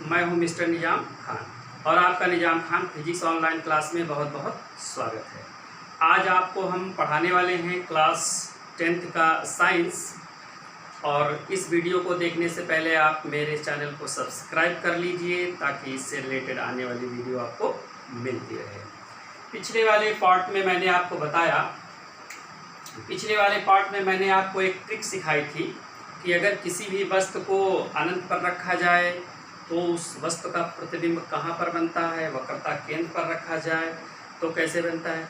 मैं हूं मिस्टर निजाम खान और आपका निजाम खान फिजिक्स ऑनलाइन क्लास में बहुत बहुत स्वागत है। आज आपको हम पढ़ाने वाले हैं क्लास 10th का साइंस। और इस वीडियो को देखने से पहले आप मेरे चैनल को सब्सक्राइब कर लीजिए ताकि इससे रिलेटेड आने वाली वीडियो आपको मिलती रहे। पिछले वाले पार्ट में मैंने आपको एक ट्रिक सिखाई थी कि अगर किसी भी वस्तु को अनंत पर रखा जाए तो उस वस्तु का प्रतिबिंब कहाँ पर बनता है, वक्रता केंद्र पर रखा जाए तो कैसे बनता है।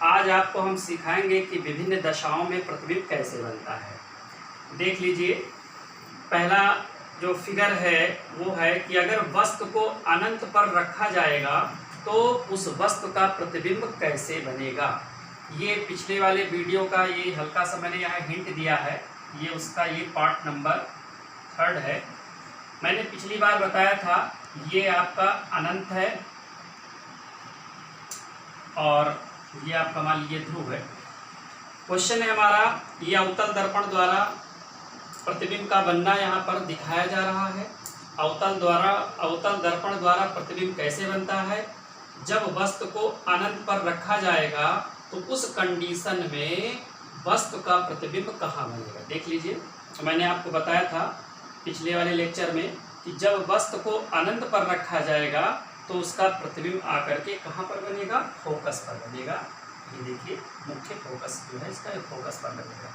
आज आपको हम सिखाएंगे कि विभिन्न दशाओं में प्रतिबिंब कैसे बनता है। देख लीजिए, पहला जो फिगर है वो है कि अगर वस्तु को अनंत पर रखा जाएगा तो उस वस्तु का प्रतिबिंब कैसे बनेगा। ये पिछले वाले वीडियो का ये हल्का सा मैंने यहाँ हिंट दिया है, ये उसका ये पार्ट नंबर 3 है। मैंने पिछली बार बताया था ये आपका अनंत है और ये आपका मान लीजिए ध्रुव है। क्वेश्चन है हमारा, ये अवतल दर्पण द्वारा प्रतिबिंब का बनना यहाँ पर दिखाया जा रहा है। अवतल दर्पण द्वारा प्रतिबिंब कैसे बनता है। जब वस्तु को अनंत पर रखा जाएगा तो उस कंडीशन में वस्तु का प्रतिबिंब कहाँ बनेगा। देख लीजिए, मैंने आपको बताया था पिछले वाले लेक्चर में कि जब वस्तु को अनंत पर रखा जाएगा तो उसका प्रतिबिंब आकर के कहाँ पर बनेगा, फोकस पर बनेगा। ये देखिए, मुख्य फोकस जो है इसका फोकस पर बनेगा।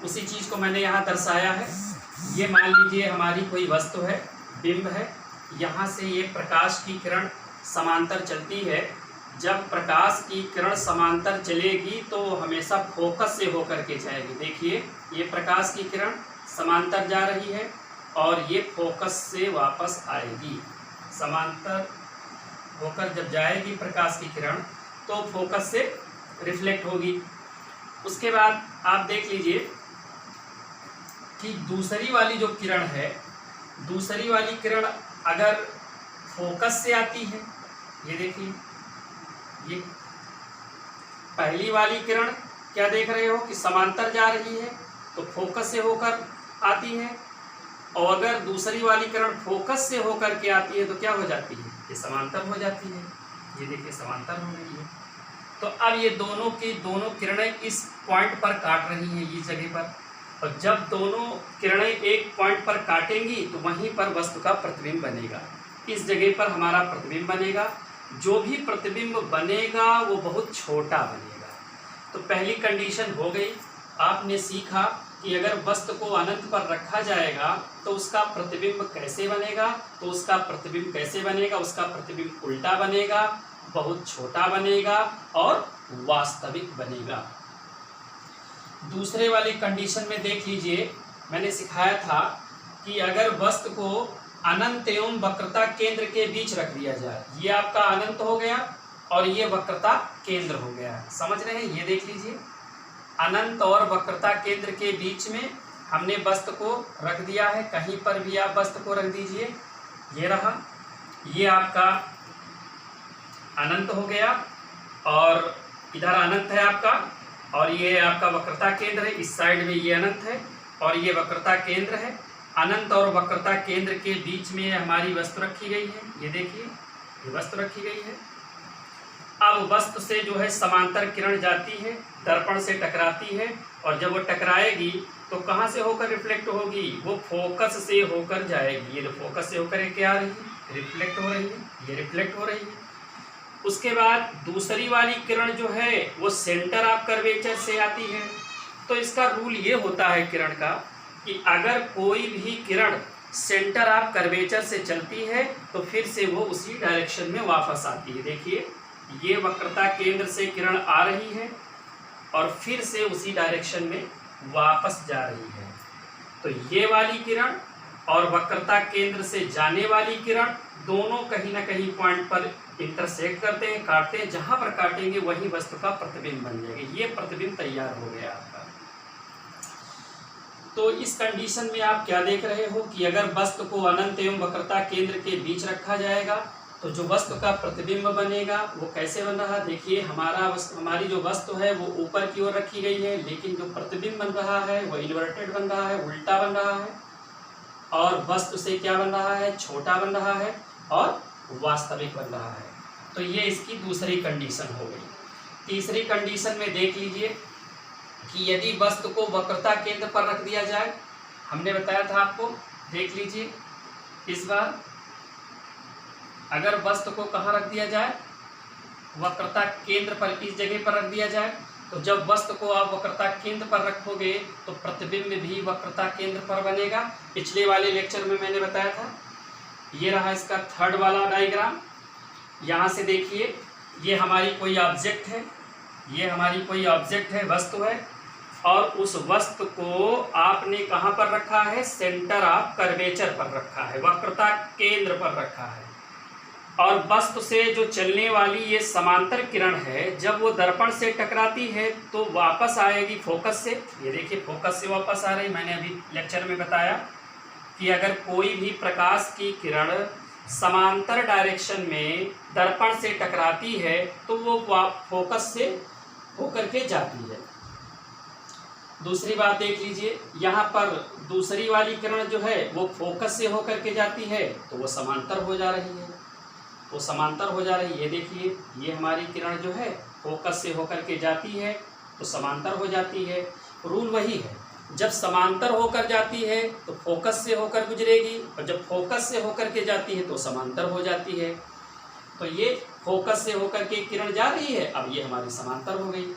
उसी चीज़ को मैंने यहाँ दर्शाया है। ये मान लीजिए हमारी कोई वस्तु है, बिंब है, यहाँ से ये प्रकाश की किरण समांतर चलती है। जब प्रकाश की किरण समांतर चलेगी तो हमेशा फोकस से होकर के जाएगी। देखिए, ये प्रकाश की किरण समांतर जा रही है और ये फोकस से वापस आएगी। समांतर होकर जब जाएगी प्रकाश की किरण तो फोकस से रिफ्लेक्ट होगी। उसके बाद आप देख लीजिए कि दूसरी वाली जो किरण है, दूसरी वाली किरण अगर फोकस से आती है, ये देखिए, ये पहली वाली किरण क्या देख रहे हो कि समांतर जा रही है तो फोकस से होकर आती है, और अगर दूसरी वाली किरण फोकस से होकर के आती है तो क्या हो जाती है, ये समांतर हो जाती है। ये देखिए, समांतर हो रही है। तो अब ये दोनों की दोनों किरणें इस पॉइंट पर काट रही हैं, इस जगह पर, और जब दोनों किरणें एक पॉइंट पर काटेंगी तो वहीं पर वस्तु का प्रतिबिंब बनेगा। इस जगह पर हमारा प्रतिबिंब बनेगा। जो भी प्रतिबिंब बनेगा वो बहुत छोटा बनेगा। तो पहली कंडीशन हो गई, आपने सीखा कि अगर वस्तु को अनंत पर रखा जाएगा तो उसका प्रतिबिंब कैसे बनेगा। तो उसका प्रतिबिंब कैसे बनेगा, उसका प्रतिबिंब उल्टा बनेगा, बहुत छोटा बनेगा और वास्तविक बनेगा। दूसरे वाली कंडीशन में देख लीजिए, मैंने सिखाया था कि अगर वस्तु को अनंत एवं वक्रता केंद्र के बीच रख दिया जाए, ये आपका अनंत हो गया और ये वक्रता केंद्र हो गया। समझ रहे हैं, ये देख लीजिए, अनंत और वक्रता केंद्र के बीच में हमने वस्तु को रख दिया है। कहीं पर भी आप वस्तु को रख दीजिए, ये रहा, ये आपका अनंत हो गया और इधर अनंत है आपका, और ये आपका वक्रता केंद्र है। इस साइड में ये अनंत है और ये वक्रता केंद्र है। अनंत और वक्रता केंद्र के बीच में हमारी वस्तु रखी गई है। ये देखिए, ये वस्तु रखी गई है। अब वस्तु से जो है समांतर किरण जाती है, दर्पण से टकराती है, और जब वो टकराएगी तो कहाँ से होकर रिफ्लेक्ट होगी, वो फोकस से होकर जाएगी। ये फोकस से होकर क्या आ रही है, रिफ्लेक्ट हो रही है, ये रिफ्लेक्ट हो रही है। उसके बाद दूसरी वाली किरण जो है वो सेंटर ऑफ कर्वेचर से आती है। तो इसका रूल ये होता है किरण का कि अगर कोई भी किरण सेंटर ऑफ कर्वेचर से चलती है तो फिर से वो उसी डायरेक्शन में वापस आती है। देखिए, ये वक्रता केंद्र से किरण आ रही है और फिर से उसी डायरेक्शन में वापस जा रही है। तो ये वाली किरण और वक्रता केंद्र से जाने वाली किरण दोनों कहीं ना कहीं पॉइंट पर इंटरसेक्ट करते हैं, काटते हैं। जहां पर काटेंगे वही वस्तु का प्रतिबिंब बन जाएगा। ये प्रतिबिंब तैयार हो गया आपका। तो इस कंडीशन में आप क्या देख रहे हो कि अगर वस्तु को अनंत एवं वक्रता केंद्र के बीच रखा जाएगा तो जो वस्तु का प्रतिबिंब बनेगा वो कैसे बन रहा है। देखिए, हमारी जो वस्तु है वो ऊपर की ओर रखी गई है, लेकिन जो प्रतिबिंब बन रहा है वो इन्वर्टेड बन रहा है, उल्टा बन रहा है। और वस्तु से क्या बन रहा है, छोटा बन रहा है और वास्तविक बन रहा है। तो ये इसकी दूसरी कंडीशन हो गई। तीसरी कंडीशन में देख लीजिए कि यदि वस्तु को वक्रता केंद्र पर रख दिया जाए, हमने बताया था आपको, देख लीजिए इस बार, अगर वस्तु को कहाँ रख दिया जाए, वक्रता केंद्र पर, इस जगह पर रख दिया जाए, तो जब वस्तु को आप वक्रता केंद्र पर रखोगे तो प्रतिबिंब भी वक्रता केंद्र पर बनेगा। पिछले वाले लेक्चर में मैंने बताया था। ये रहा इसका थर्ड वाला डायग्राम। यहाँ से देखिए, ये हमारी कोई ऑब्जेक्ट है, ये हमारी कोई ऑब्जेक्ट है, वस्तु है, और उस वस्तु को आपने कहाँ पर रखा है, सेंटर ऑफ कर्वेचर पर रखा है, वक्रता केंद्र पर रखा है। और वस्तु से जो चलने वाली ये समांतर किरण है, जब वो दर्पण से टकराती है तो वापस आएगी फोकस से। ये देखिए फोकस से वापस आ रही। मैंने अभी लेक्चर में बताया कि अगर कोई भी प्रकाश की किरण समांतर डायरेक्शन में दर्पण से टकराती है तो वो फोकस से होकर के जाती है। दूसरी बात देख लीजिए, यहाँ पर दूसरी वाली किरण जो है वो फोकस से होकर के जाती है तो वो समांतर हो जा रही है, वो समांतर हो जा रही है। ये देखिए, ये हमारी किरण जो है फोकस से होकर के जाती है तो समांतर हो जाती है। रूल वही है, जब समांतर होकर जाती है तो फोकस से होकर गुजरेगी, और जब फोकस से होकर के जाती है तो समांतर हो जाती है। तो ये फोकस से होकर के किरण जा रही है, अब ये हमारी समांतर हो गई।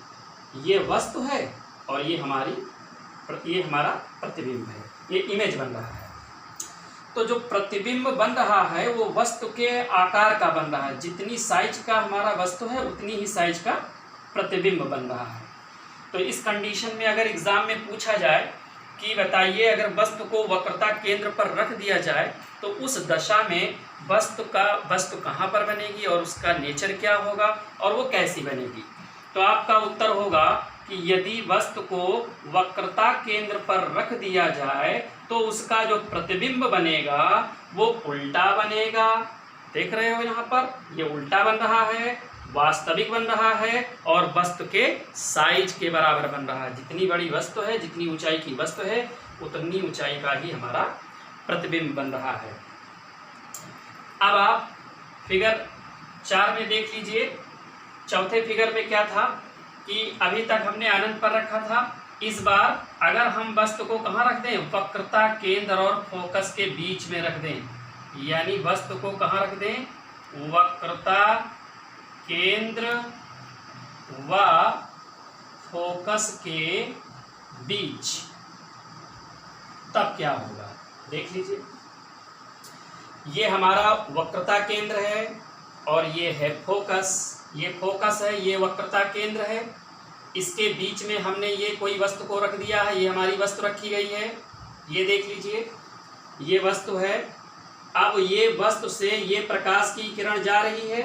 ये वस्तु है और ये हमारा प्रतिबिंब है, ये इमेज बन रहा है। तो जो प्रतिबिंब बन रहा है वो वस्तु के आकार का बन रहा है। जितनी साइज का हमारा वस्तु है उतनी ही साइज का प्रतिबिंब बन रहा है। तो इस कंडीशन में अगर एग्जाम में पूछा जाए कि बताइए अगर वस्तु को वक्रता केंद्र पर रख दिया जाए तो उस दशा में वस्तु कहाँ पर बनेगी और उसका नेचर क्या होगा और वो कैसी बनेगी, तो आपका उत्तर होगा कि यदि वस्तु को वक्रता केंद्र पर रख दिया जाए तो उसका जो प्रतिबिंब बनेगा वो उल्टा बनेगा। देख रहे हो यहाँ पर, ये उल्टा बन रहा है, वास्तविक बन रहा है और वस्तु के साइज के बराबर बन रहा है। जितनी बड़ी वस्तु है, जितनी ऊंचाई की वस्तु है, उतनी ऊंचाई का ही हमारा प्रतिबिंब बन रहा है। अब आप फिगर 4 में देख लीजिए। चौथे फिगर में क्या था कि अभी तक हमने अनंत पर रखा था, इस बार अगर हम वस्तु को कहाँ रख दें, वक्रता केंद्र और फोकस के बीच में रख दें, यानी वस्तु को कहाँ रख दें, वक्रता केंद्र व फोकस के बीच, तब क्या होगा देख लीजिए। ये हमारा वक्रता केंद्र है और ये है फोकस, ये फोकस है, ये वक्रता केंद्र है। इसके बीच में हमने ये कोई वस्तु को रख दिया है, ये हमारी वस्तु रखी गई है, ये देख लीजिए, ये वस्तु है। अब ये वस्तु से ये प्रकाश की किरण जा रही है,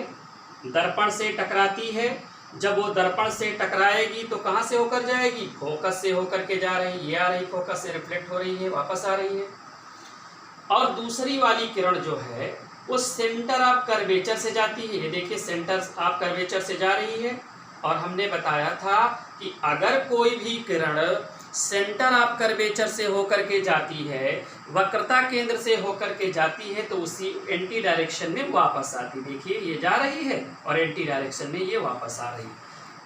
दर्पण से टकराती है। जब वो दर्पण से टकराएगी तो कहाँ से होकर जाएगी, फोकस से होकर के जा रही है, ये आ रही, फोकस से रिफ्लेक्ट हो रही है, वापस आ रही है। और दूसरी वाली किरण जो है वो सेंटर ऑफ कर्वेचर से जाती है, ये देखिए सेंटर ऑफ कर्वेचर से जा रही है। और हमने बताया था कि अगर कोई भी किरण सेंटर ऑफ कर्वेचर से होकर के जाती है, वक्रता केंद्र से होकर के जाती है, तो उसी एंटी डायरेक्शन में वापस आती। देखिए ये जा रही है और एंटी डायरेक्शन में ये वापस आ रही है।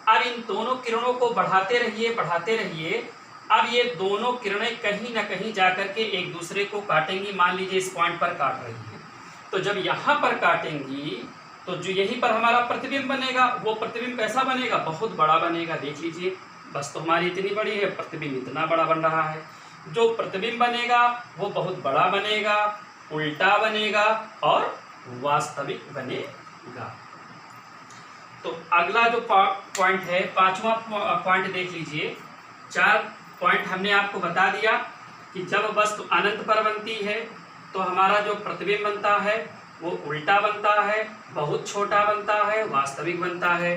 अब इन दोनों किरणों को बढ़ाते रहिए, बढ़ाते रहिए। अब ये दोनों किरणें कहीं ना कहीं जाकर के एक दूसरे को काटेंगी। मान लीजिए इस पॉइंट पर काट रही है, तो जब यहाँ पर काटेंगी तो जो यहीं पर हमारा प्रतिबिंब बनेगा, वो प्रतिबिंब कैसा बनेगा, बहुत बड़ा बनेगा। देख लीजिए, बस तो हमारी इतनी बड़ी है, प्रतिबिंब इतना बड़ा बन रहा है। जो प्रतिबिंब बनेगा वो बहुत बड़ा बनेगा, उल्टा बनेगा और वास्तविक बनेगा। तो अगला जो पॉइंट है, 5वां पॉइंट देख लीजिए। 4 पॉइंट हमने आपको बता दिया कि जब वस्तु अनंत पर बनती है तो हमारा जो प्रतिबिंब बनता है वो उल्टा बनता है, बहुत छोटा बनता है, वास्तविक बनता है।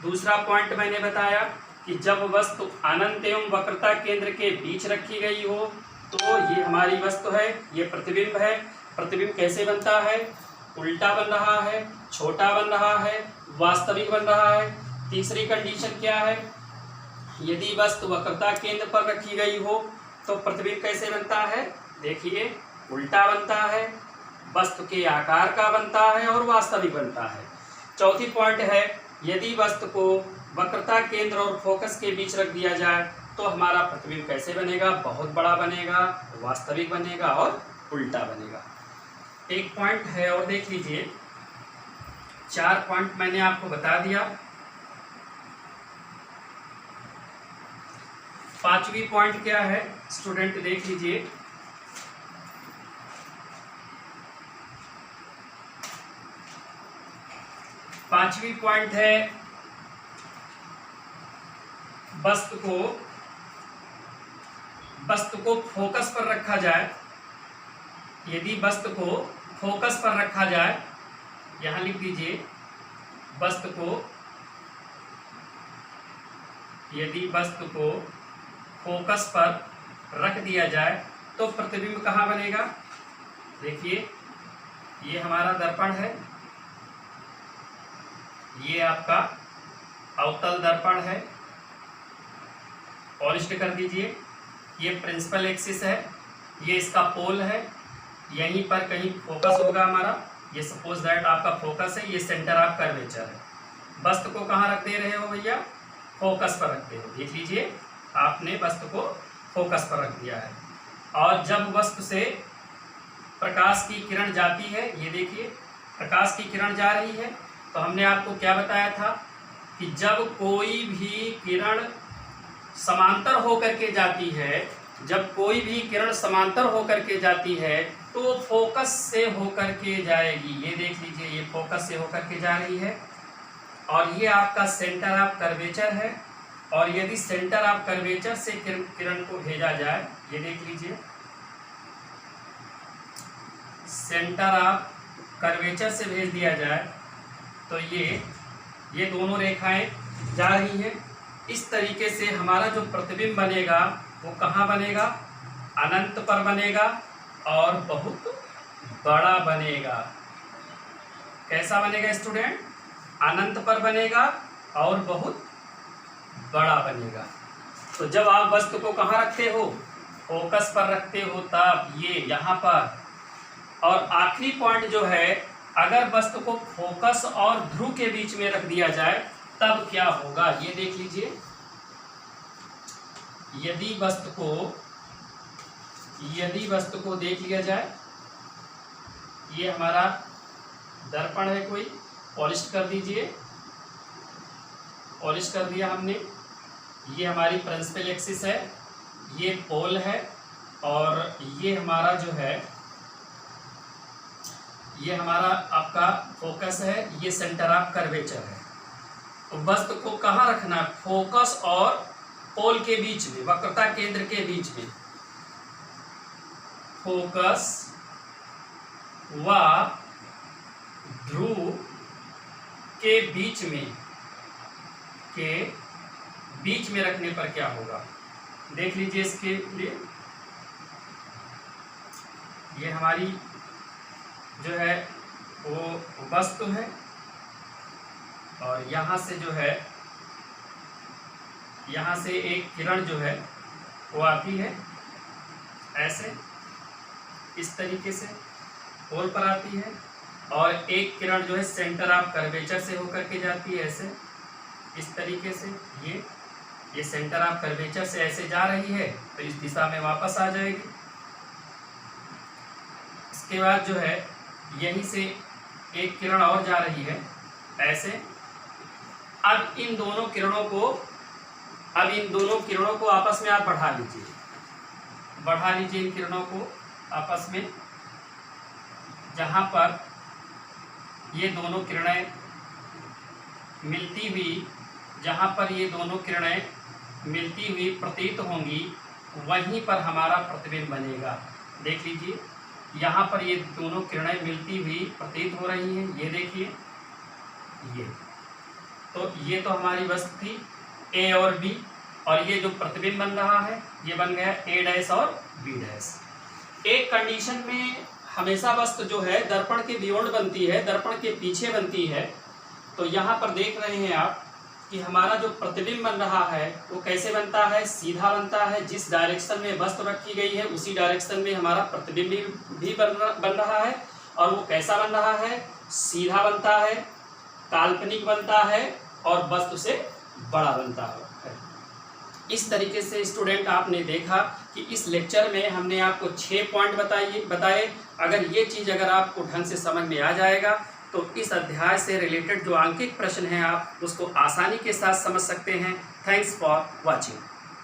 दूसरा पॉइंट मैंने बताया कि जब वस्तु अनंत एवं वक्रता केंद्र के बीच रखी गई हो तो ये हमारी वस्तु है, ये प्रतिबिंब है। प्रतिबिंब कैसे बनता है, उल्टा बन रहा है, छोटा बन रहा है, वास्तविक बन रहा है। तीसरी कंडीशन क्या है, यदि वस्तु वक्रता केंद्र पर रखी गई हो तो प्रतिबिंब कैसे बनता है, देखिए उल्टा बनता है, वस्तु के आकार का बनता है और वास्तविक बनता है। चौथी पॉइंट है, यदि वस्तु को वक्रता केंद्र और फोकस के बीच रख दिया जाए तो हमारा प्रतिबिंब कैसे बनेगा? बहुत बड़ा बनेगा, वास्तविक बनेगा और उल्टा बनेगा। एक पॉइंट है और देख लीजिए, 4 पॉइंट मैंने आपको बता दिया। 5वीं पॉइंट क्या है स्टूडेंट, देख लीजिए। पांचवी पॉइंट है, वस्तु को फोकस पर रखा जाए। यदि वस्तु को फोकस पर रखा जाए, यहां लिख दीजिए, यदि वस्तु को फोकस पर रख दिया जाए तो प्रतिबिंब कहाँ बनेगा? देखिए, ये हमारा दर्पण है, ये आपका अवतल दर्पण है, पॉलिश्ड कर दीजिए। ये प्रिंसिपल एक्सिस है, ये इसका पोल है, यहीं पर कहीं फोकस होगा हमारा। ये सपोज दैट आपका फोकस है, ये सेंटर ऑफ कर्वेचर है। वस्तु को कहाँ रख दे रहे हो भैया? फोकस पर रखते हो। देख लीजिए, आपने वस्तु को फोकस पर रख दिया है। और जब वस्तु से प्रकाश की किरण जाती है, ये देखिए प्रकाश की किरण जा रही है, तो हमने आपको क्या बताया था कि जब कोई भी किरण समांतर होकर के जाती है, जब कोई भी किरण समांतर होकर के जाती है तो वो फोकस से होकर के जाएगी। ये देख लीजिए, ये फोकस से होकर के जा रही है और ये आपका सेंटर ऑफ कर्वेचर है। और यदि सेंटर ऑफ कर्वेचर से किरण को भेजा जाए, ये देख लीजिए, सेंटर ऑफ कर्वेचर से भेज दिया जाए तो ये दोनों रेखाएं जा रही हैं। इस तरीके से हमारा जो प्रतिबिंब बनेगा वो कहाँ बनेगा? अनंत पर बनेगा और बहुत बड़ा बनेगा। कैसा बनेगा स्टूडेंट? अनंत पर बनेगा और बहुत बड़ा बनेगा। तो जब आप वस्तु को कहाँ रखते हो? फोकस पर रखते हो, तब ये यहाँ पर। और आखिरी पॉइंट जो है, अगर वस्तु को फोकस और ध्रुव के बीच में रख दिया जाए तब क्या होगा? ये देख लीजिए, यदि वस्तु को देख लिया जाए, ये हमारा दर्पण है, कोई पॉलिश कर दीजिए, पॉलिश कर दिया हमने। ये हमारी प्रिंसिपल एक्सिस है, ये पोल है और ये हमारा जो है, ये हमारा आपका फोकस है, ये सेंटर ऑफ कर्वेचर है। तो वस्तु को कहाँ रखना है? फोकस और पोल के बीच में, वक्रता केंद्र के बीच में। फोकस व ध्रुव के बीच में रखने पर क्या होगा? देख लीजिए, इसके लिए ये हमारी जो है वो वस्तु है और यहाँ से जो है, यहाँ से एक किरण जो है वो आती है ऐसे, इस तरीके से पोल पर आती है, और एक किरण जो है सेंटर ऑफ कर्वेचर से होकर के जाती है ऐसे, इस तरीके से। ये सेंटर ऑफ कर्वेचर से ऐसे जा रही है तो इस दिशा में वापस आ जाएगी। इसके बाद जो है, यहीं से एक किरण और जा रही है ऐसे। अब इन दोनों किरणों को आपस में आप बढ़ा लीजिए इन किरणों को आपस में, जहां पर ये दोनों किरणें मिलती हुई प्रतीत होंगी, वहीं पर हमारा प्रतिबिंब बनेगा। देख लीजिए, यहाँ पर ये दोनों किरणें मिलती हुई प्रतीत हो रही हैं, ये देखिए, ये तो हमारी वस्तु थी ए और बी, और ये जो प्रतिबिंब बन रहा है ये बन गया ए डैश और बी डैश। एक कंडीशन में हमेशा वस्तु जो है दर्पण के बियॉन्ड बनती है, दर्पण के पीछे बनती है। तो यहाँ पर देख रहे हैं आप, कि हमारा जो प्रतिबिंब बन रहा है वो कैसे बनता है, सीधा बनता है। जिस डायरेक्शन में वस्तु रखी गई है उसी डायरेक्शन में हमारा प्रतिबिंब भी बन रहा है। और वो कैसा बन रहा है, सीधा बनता है, काल्पनिक बनता है और वस्तु से बड़ा बनता है। इस तरीके से स्टूडेंट आपने देखा कि इस लेक्चर में हमने आपको 6 पॉइंट बताए। अगर ये चीज़ अगर आपको ढंग से समझ में आ जाएगा तो इस अध्याय से रिलेटेड जो आंकिक प्रश्न हैं आप उसको आसानी के साथ समझ सकते हैं। Thanks for watching.